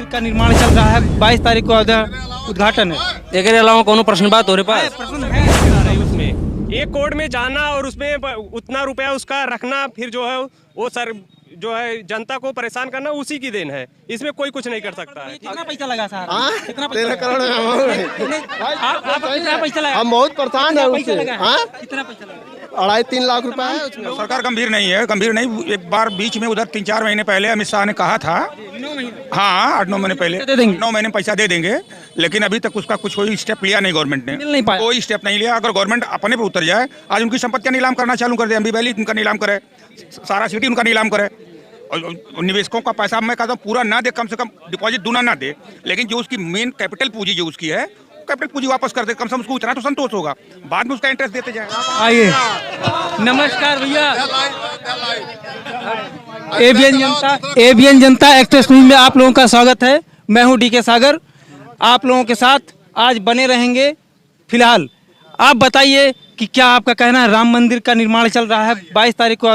मंदिर का निर्माण चल रहा है, 22 तारीख को उद्घाटन है। एक अलावा कोनो प्रश्न बात हो रहे पास प्रश्न है उसमें एक कोर्ट में जाना और उसमें उतना रुपया उसका रखना, फिर जो है वो सर जो है जनता को परेशान करना, उसी की देन है। इसमें कोई कुछ नहीं कर सकता है। कितना पैसा लगा साहब? कितना 13 करोड़ आप कितना पैसा लगा? हम बहुत परेशान है उससे। कितना पैसा लगा? 2.5-3 लाख रुपए है उसमें। सरकार गंभीर नहीं है, गंभीर नहीं। एक बार बीच में उधर 3-4 महीने पहले अमित शाह ने कहा था, 9 महीने हाँ 8-9 महीने पहले दे देंगे। 9 महीने पैसा दे देंगे, लेकिन अभी तक उसका कुछ कोई स्टेप लिया नहीं गवर्नमेंट ने। मिल नहीं पाया। कोई स्टेप नहीं लिया। अगर गवर्नमेंट अपने पे उतर जाए, आज उनकी संपत्ति का नीलाम करना चालू कर दे, अम्बी वैली उनका नीलाम करे, सारा सिटी उनका नीलाम करे, और निवेशकों का पैसा मैं कहता हूँ पूरा ना दे, कम से कम डिपॉजिट दूना ना दे, लेकिन जो उसकी मेन कैपिटल पूंजी जो उसकी है, कैपिटल पूंजी वापस कर दे, कम से कम उसको इतना तो संतोष होगा, बाद में उसका इंटरेस्ट देते जाए। आइए, नमस्कार भैया। एबीएन जनता एक्सप्रेस न्यूज में आप लोगों का स्वागत है। मैं हूं डीके सागर, आप लोगों के साथ आज बने रहेंगे। फिलहाल आप बताइए कि क्या आपका कहना है? राम मंदिर का निर्माण चल रहा है, 22 तारीख को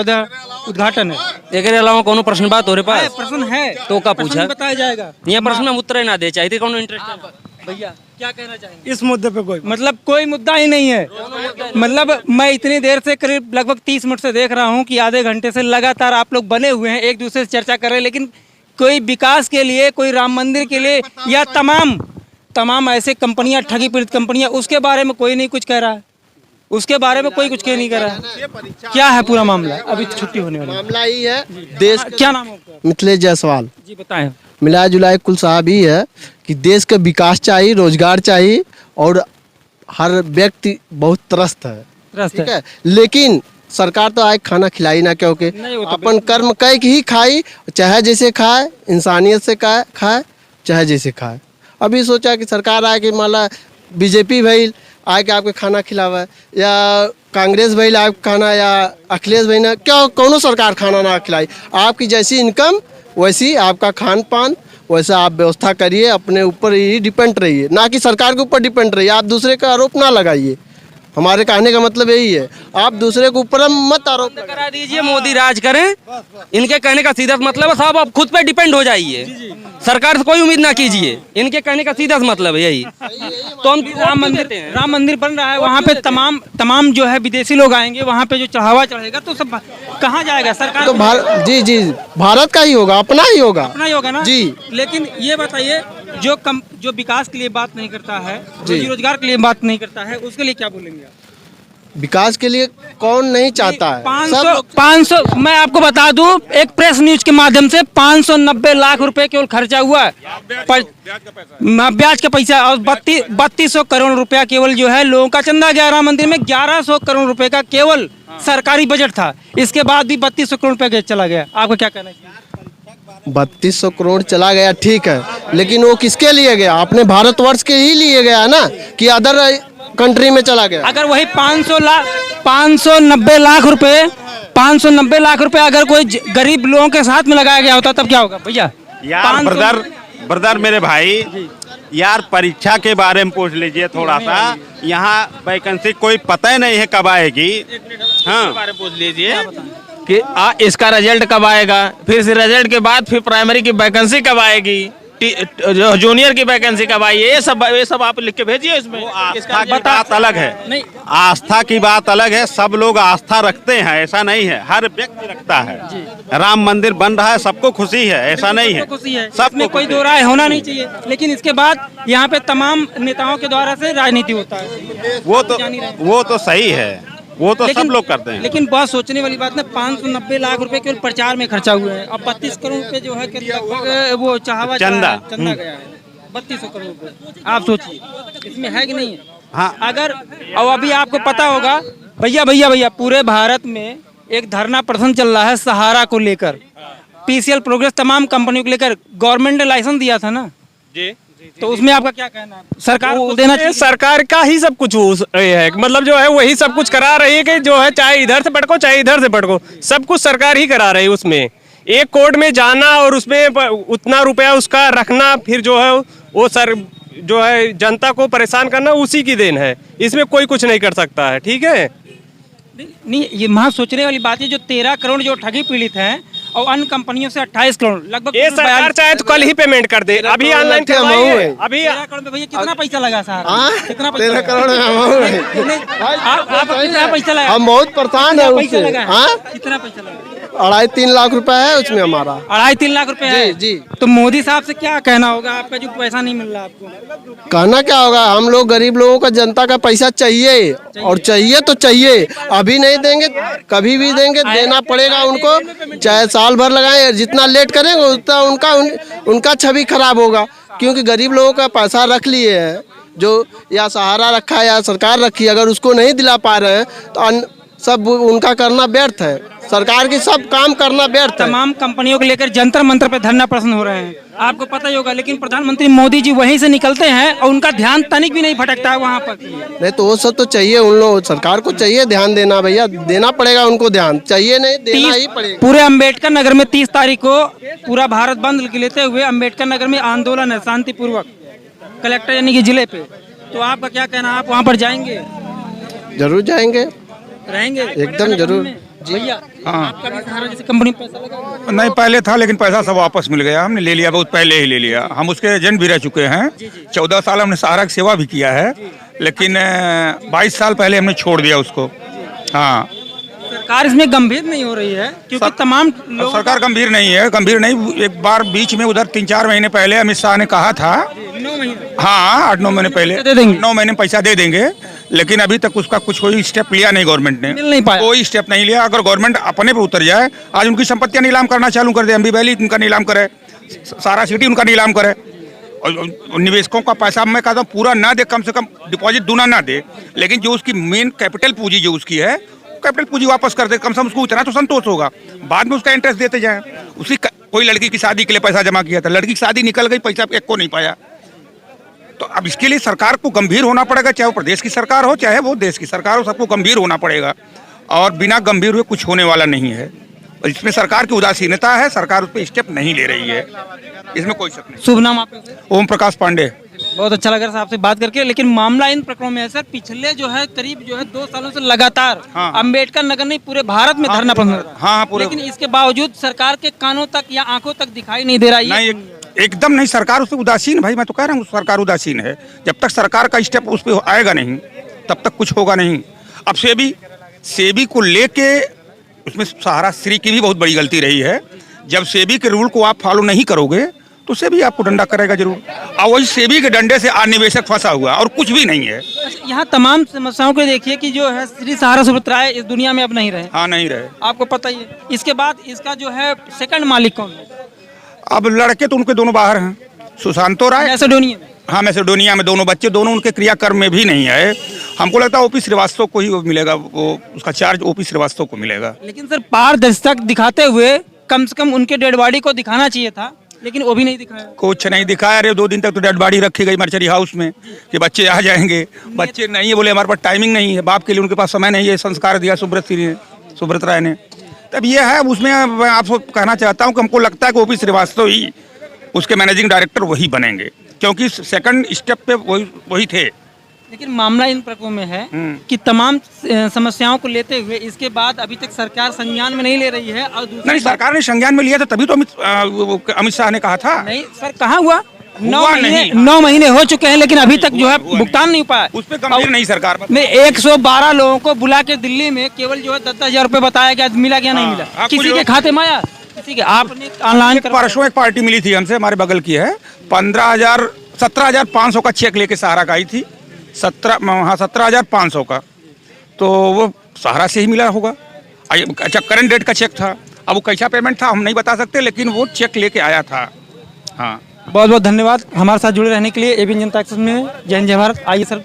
उद्घाटन है। एक अलावा कोनो प्रश्न बात हो रहे पास प्रश्न है तो का पूछा बताया जाएगा। ये प्रश्न में उत्तर ना दे चाहिए कोनो इंटरेस्ट भैया क्या कहना चाहेंगे इस मुद्दे पे? कोई मुद्दा ही नहीं है। मतलब मैं इतनी देर से करीब लगभग 30 मिनट से देख रहा हूँ कि आधे घंटे से लगातार आप लोग बने हुए हैं, एक दूसरे से चर्चा कर रहे हैं, लेकिन कोई विकास के लिए, कोई राम मंदिर के लिए या तमाम ऐसे कंपनियां, ठगी पीड़ित कंपनियां, उसके बारे में कोई नहीं कुछ कह रहा है। उसके बारे में कोई कुछ कह नहीं कर रहा है। क्या है पूरा मामला? अभी छुट्टी होने वाली मामला ही है देश। क्या नाम है आपका? मिथिलेश जायसवाल। जी बताएं। मिला जुलाए कुल साहब ही है कि देश का विकास चाहिए, रोजगार चाहिए, और हर व्यक्ति बहुत त्रस्त है, ठीक है, लेकिन सरकार तो आए खाना खिलाई ना, क्योंकि अपन कर्म कई ही खाई, चाहे जैसे खाए, इंसानियत से खाए, चाहे जैसे खाए। अभी सोचा कि सरकार आए कि माला बीजेपी भाई आए के आपके खाना खिलावा, या कांग्रेस भाई आए खाना, या अखिलेश भाई ना, क्या कौनो सरकार खाना ना खिलाई। आपकी जैसी इनकम वैसी आपका खान पान, वैसा आप व्यवस्था करिए, अपने ऊपर ही डिपेंड रहिए, ना कि सरकार के ऊपर डिपेंड रहिए। आप दूसरे का आरोप ना लगाइए, हमारे कहने का मतलब यही है, आप दूसरे के ऊपर मत आरोप करा दीजिए। मोदी राज करें, इनके कहने का सीधा मतलब है साहब आप खुद पे डिपेंड हो जाइए, सरकार से कोई उम्मीद ना कीजिए। इनके कहने का सीधा मतलब है यही। तो हम राम मंदिर बन रहा है, वहाँ पे तमाम जो है विदेशी लोग आएंगे, वहाँ पे जो चढ़ावा चढ़ेगा तो सब कहाँ जाएगा? सरकार तो जी भारत का ही होगा, अपना ही होगा ना जी। लेकिन ये बताइए, जो विकास के लिए बात नहीं करता है, रोजगार के लिए बात नहीं करता है, उसके लिए क्या बोलेंगे आप? विकास के लिए कौन नहीं चाहता है? 500 मैं आपको बता दूं, एक प्रेस न्यूज के माध्यम से 590 लाख रुपए केवल खर्चा हुआ है, ब्याज का पैसा, और 3200 करोड़ रुपया केवल जो है लोगों का चंदा गया। राम मंदिर में 1100 करोड़ रुपए का केवल सरकारी बजट था, इसके बाद भी 3200 करोड़ रुपया चला गया। आपको क्या कहना है? 3200 करोड़ चला गया, ठीक है, लेकिन वो किसके लिए गया? अपने भारतवर्ष के ही लिए गया ना, कि अदर कंट्री में चला गया? अगर वही 590 लाख रुपए अगर कोई गरीब लोगों के साथ में लगाया गया होता तब क्या होगा भैया? यार ब्रदर मेरे भाई, यार परीक्षा के बारे में पूछ लीजिए थोड़ा सा। यहाँ वैकेंसी कोई पता ही नहीं है कब आएगी। हाँ, बारे में पूछ लीजिए कि इसका रिजल्ट कब आएगा, फिर से रिजल्ट के बाद फिर प्राइमरी की वैकेंसी कब आएगी, जूनियर की वैकेंसी कब आई, ये सब आप लिख के भेजिए। इसमें आस्था की बात अलग है, नहीं आस्था की बात अलग है। सब लोग आस्था रखते हैं, ऐसा नहीं है, हर व्यक्ति रखता है। राम मंदिर बन रहा है, सबको खुशी है, ऐसा नहीं है, सबको कोई दो राय होना नहीं चाहिए। लेकिन इसके बाद यहाँ पे तमाम नेताओं के द्वारा से राजनीति होता है, वो तो सही है, वो तो सब लोग करते हैं। लेकिन बहुत सोचने वाली बात ना, 590 लाख रुपए केवल प्रचार में खर्चा हुए हैं, और 32 करोड़ रुपए जो है वो चढ़ावा चंदा गया है, 3200 करोड़ रुपए। आप सोचिए इसमें है कि नहीं है? हाँ, अगर और अभी आपको पता होगा भैया पूरे भारत में एक धरना प्रदर्शन चल रहा है सहारा को लेकर, पीसीएल प्रोग्रेस तमाम कंपनियों को लेकर। गवर्नमेंट ने लाइसेंस दिया था ना जी, तो उसमें आपका क्या कहना है? सरकार को देना चाहिए? सरकार का ही सब कुछ है, मतलब जो है वही सब कुछ करा रही है, कि जो है चाहे इधर से पटको चाहे इधर से पटको, सब कुछ सरकार ही करा रही है। उसमें एक कोर्ट में जाना और उसमें उतना रुपया उसका रखना, फिर जो है वो सर जो है जनता को परेशान करना, उसी की देन है। इसमें कोई कुछ नहीं कर सकता है, ठीक है। नहीं, ये महा सोचने वाली बात है। जो 13 करोड़ जो ठगी पीड़ित हैं, और अन्य कंपनियों से 28 करोड़ लगभग ये सरकार चाहे तो कल ही पेमेंट कर दे, अभी ऑनलाइन करवाइए। अभी 13 करोड़ में भैया कितना पैसा लगा सर? हाँ? कितना 13 करोड़ है। आप कितना पैसा लगा? हम बहुत परेशान है पैसा उससे। लगा? हाँ? कितना पैसा लगा? 2.5-3 लाख रुपए है उसमें हमारा। 2.5-3 लाख रुपए है। जी। तो मोदी साहब से क्या कहना होगा आपका जो पैसा नहीं मिल रहा आपको? कहना क्या होगा, हम लोग गरीब लोगों का, जनता का पैसा चाहिए और चाहिए तो चाहिए। अभी नहीं देंगे, कभी भी देंगे, देना पड़ेगा उनको। चाहे साल भर लगाए, जितना लेट करेंगे उतना उनका छवि खराब होगा। क्योंकि गरीब लोगों का पैसा रख लिए है, जो या सहारा रखा है या सरकार रखी है, अगर उसको नहीं दिला पा रहे हैं तो सब उनका करना व्यर्थ है। सरकार की सब काम करना व्यर्थ है। तमाम कंपनियों को लेकर जंतर मंतर पे धरना प्रदर्शन हो रहे हैं, आपको पता ही होगा। लेकिन प्रधानमंत्री मोदी जी वहीं से निकलते हैं और उनका ध्यान तनिक भी नहीं भटकता है वहाँ पर। नहीं तो वो सब तो चाहिए, उन लोग सरकार को चाहिए ध्यान देना भैया, देना पड़ेगा उनको ध्यान, चाहिए नहीं देना ही पड़ेगा। पूरे अम्बेडकर नगर में 30 तारीख को पूरा भारत बंद लेते हुए अम्बेडकर नगर में आंदोलन है शांतिपूर्वक, कलेक्टर यानी कि जिले पे। तो आपका क्या कहना, आप वहाँ पर जाएंगे? जरूर जाएंगे, रहेंगे एकदम जरूर। भैया आपका भी सहारा जैसे कंपनी पैसा लगा? नहीं, पहले था लेकिन पैसा सब वापस मिल गया, हमने ले लिया, बहुत पहले ही ले लिया। हम उसके एजेंट भी रह चुके हैं, 14 साल हमने सहारा की सेवा भी किया है, लेकिन 22 साल पहले हमने छोड़ दिया उसको। हाँ, सरकार इसमें गंभीर नहीं हो रही है क्योंकि तमाम लोग सरकार गंभीर नहीं है, गंभीर नहीं। एक बार बीच में उधर 3-4 महीने पहले अमित शाह ने कहा था, 9 महीने हाँ 8-9 महीने पहले दे देंगे। 9 महीने में पैसा दे देंगे, लेकिन अभी तक उसका कुछ कोई स्टेप लिया नहीं गवर्नमेंट ने, मिल नहीं पाया। कोई स्टेप नहीं लिया। अगर गवर्नमेंट अपने पे उतर जाए, आज उनकी संपत्तियां नीलाम करना चालू कर दे, एमबी वैली उनका नीलाम करे, सारा सिटी उनका नीलाम करे, और निवेशकों का पैसा मैं कहता हूँ पूरा ना दे, कम से कम डिपॉजिट दूना ना दे, लेकिन जो उसकी मेन कैपिटल पूंजी जो उसकी है, कैपिटल पूंजी वापस कर दे, कम से कम उसको इतना तो संतोष होगा। बाद में उसका इंटरेस्ट देते जाए। उसी कोई लड़की की शादी के लिए पैसा जमा किया था, लड़की की शादी निकल गई, पैसा एक को नहीं पाया। तो अब इसके लिए सरकार को गंभीर होना पड़ेगा, चाहे वो प्रदेश की सरकार हो चाहे वो देश की सरकार हो, सबको गंभीर होना पड़ेगा। और बिना गंभीर हुए कुछ होने वाला नहीं है। इसमें सरकार की उदासीनता है, सरकार उस पर स्टेप नहीं ले रही है, इसमें कोई शक नहीं। शुभ नाम आपका? ओम प्रकाश पांडे। बहुत अच्छा लगा साहब से बात करके। लेकिन मामला इन प्रकरणों में है सर, पिछले जो है करीब 2 सालों से लगातार हाँ। अम्बेडकर नगर नहीं पूरे भारत में धरना प्रदर्शन हो रहा है। हाँ, पूरे। लेकिन इसके बावजूद सरकार के कानों तक या आंखों तक दिखाई नहीं दे रहा है। नहीं, एकदम नहीं, सरकार उससे उदासीन, भाई मैं तो कह रहा हूँ सरकार उदासीन है। जब तक सरकार का स्टेप उस पर आएगा नहीं तब तक कुछ होगा नहीं। अब सेबी को लेके उसमें सहारा श्री की भी बहुत बड़ी गलती रही है। जब सेबी के रूल को आप फॉलो नहीं करोगे तो सेबी आपको डंडा करेगा जरूर, और वही सेबी के डंडे से आज निवेशक फंसा हुआ और कुछ भी नहीं है। यहाँ तमाम समस्याओं को देखिए कि जो है श्री सहारा सुब्रत राय इस दुनिया में अब नहीं रहे। हाँ, नहीं रहे, आपको पता ही है। इसके बाद इसका जो है सेकंड मालिक कौन है? अब लड़के तो उनके दोनों बाहर हैं, सुशांतो राय, मैसेडोनिया में। हाँ मैसेडोनिया में दोनों बच्चे, दोनों उनके क्रियाकर्म में भी नहीं आए। हमको लगता है ओपी श्रीवास्तव को ही वो मिलेगा, वो उसका चार्ज ओपी श्रीवास्तव को मिलेगा। लेकिन सर पारदर्शिता दिखाते हुए कम से कम उनके डेड बॉडी को दिखाना चाहिए था, लेकिन वो भी नहीं दिखाया। कुछ नहीं दिखाया। अरे 2 दिन तक तो डेड बॉडी रखी गई मर्चरी हाउस में कि बच्चे आ जाएंगे, बच्चे नहीं है, बोले हमारे पास टाइमिंग नहीं है, बाप के लिए उनके पास समय नहीं है। संस्कार दिया सुब्रत राय ने। तब ये है, उसमें मैं आपको कहना चाहता हूँ कि हमको लगता है कि ओपी श्रीवास्तव ही उसके मैनेजिंग डायरेक्टर वही बनेंगे, क्योंकि सेकंड स्टेप पे वही थे। लेकिन मामला इन प्रकरणों में है कि तमाम समस्याओं को लेते हुए इसके बाद अभी तक सरकार संज्ञान में नहीं ले रही है। और नहीं, सरकार ने संज्ञान में लिया था तभी तो अमित शाह ने कहा था। नहीं सर, कहाँ हुआ? 9 9 महीने हो चुके हैं, लेकिन अभी तक जो है भुगतान नहीं पाया। उस पर गंभीर नहीं सरकार में 112 लोगों को बुला के दिल्ली में केवल जो है 10,000 रुपए बताया गया, मिला क्या नहीं मिला, किसी के खाते में आया, किसी के आपने ऑनलाइन। परसों एक पार्टी मिली थी हमसे, हमारे बगल की है, 17,500 का चेक लेके सहारा का आई थी, 17,500 का, तो वो सहारा से ही मिला होगा। अच्छा, करंट डेट का चेक था, अब वो कैसा पेमेंट था हम नहीं बता सकते, लेकिन वो चेक लेके आया था। हाँ, बहुत बहुत धन्यवाद हमारे साथ जुड़े रहने के लिए। एबीपी जनता एक्सप्रेस में जय हिंद जय भारत। आइए सर